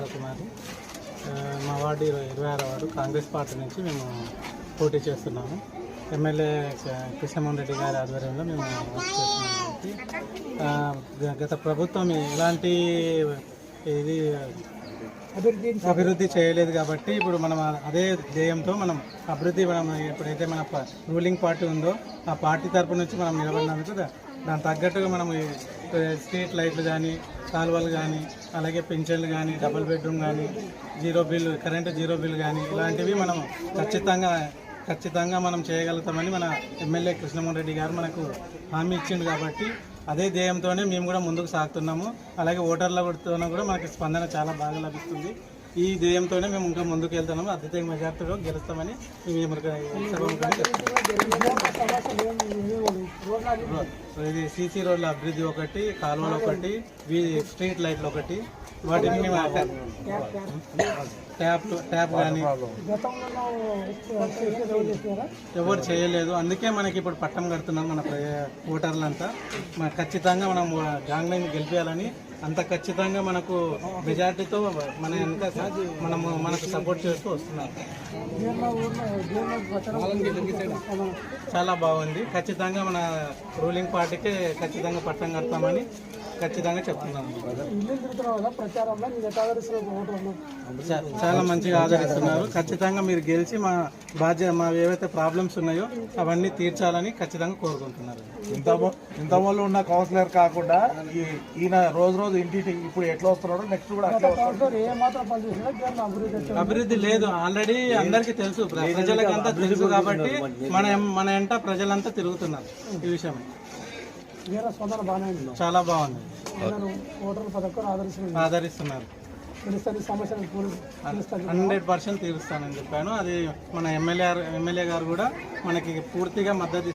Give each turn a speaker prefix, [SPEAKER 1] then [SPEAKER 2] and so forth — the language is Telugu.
[SPEAKER 1] శంకర కుమారి. మా వార్డు 26వ వార్డు కాంగ్రెస్ పార్టీ నుంచి మేము పోటీ చేస్తున్నాము. ఎమ్మెల్యే కృష్ణమోహన్ రెడ్డి గారి ఆధ్వర్యంలో మేము వర్క్ చేస్తున్నాము. గత ప్రభుత్వం ఎలాంటి ఇది అభివృద్ధి చేయలేదు కాబట్టి ఇప్పుడు మనం అదే ధ్యేయంతో మనం అభివృద్ధి ఎప్పుడైతే మన రూలింగ్ పార్టీ ఉందో ఆ పార్టీ తరపు నుంచి మనం నిలబడినందుకు దానికి తగ్గట్టుగా మనం స్ట్రీట్ లైట్లు కానీ, కాలువలు కానీ, అలాగే పింఛన్లు కానీ, డబుల్ బెడ్రూమ్ కానీ, కరెంటు జీరో బిల్ కానీ ఇలాంటివి మనం ఖచ్చితంగా మనం చేయగలుగుతామని మన ఎమ్మెల్యే కృష్ణమోహన్ రెడ్డి గారు మనకు హామీ ఇచ్చిండు. కాబట్టి అదే ధ్యేయంతోనే మేము కూడా ముందుకు సాగుతున్నాము. అలాగే ఓటర్లతో కూడా మనకి స్పందన చాలా బాగా లభిస్తుంది. ఈ ధ్యేయంతోనే మేము ఇంకా ముందుకు వెళ్తున్నాము. అత్యధిక మెజార్టీలో గెలుస్తామని మేము ఇది సీసీ రోడ్ల అభివృద్ధి ఒకటి, కాలువలు ఒకటి, స్ట్రీట్ లైట్లు ఒకటి, వాటిని మేము ట్యాప్ కానీ ఎవరు చేయలేదు. అందుకే మనకి ఇప్పుడు పట్టం కడుతున్నాం మన ఓటర్లంతా. ఖచ్చితంగా మనం గాంగ్లైన్ గెలిపించాలని అంత ఖచ్చితంగా మనకు మెజార్టీతో మన మనకు సపోర్ట్ చేస్తూ వస్తున్నారు. చాలా బాగుంది. ఖచ్చితంగా మన రూలింగ్ పార్టీకే ఖచ్చితంగా పట్టం కడతామని ఖచ్చితంగా చెప్తున్నాను. చాలా మంచిగా ఆదరిస్తున్నారు. ఖచ్చితంగా మీరు గెలిచి మా ఏవైతే ప్రాబ్లమ్స్ ఉన్నాయో అవన్నీ తీర్చాలని ఖచ్చితంగా కోరుకుంటున్నారు.
[SPEAKER 2] ఇంతమంది ఉన్న కౌన్సిలర్ కాకుండా ఈయన రోజు ఇంటికి ఇప్పుడు ఎట్లా వస్తున్నాడో నెక్స్ట్ కూడా
[SPEAKER 1] అభివృద్ధి లేదు. ఆల్రెడీ అందరికీ తెలుసు, ప్రజలకంతా తెలుసు. కాబట్టి మన ఎంట ప్రజలంతా తిరుగుతున్నారు. ఈ విషయమే చాలా బాగుంది. ఆదరిస్తున్నారు. 100% తీరుస్తానని చెప్పాను. అది మన ఎమ్మెల్యే గారు కూడా మనకి పూర్తిగా మద్దతు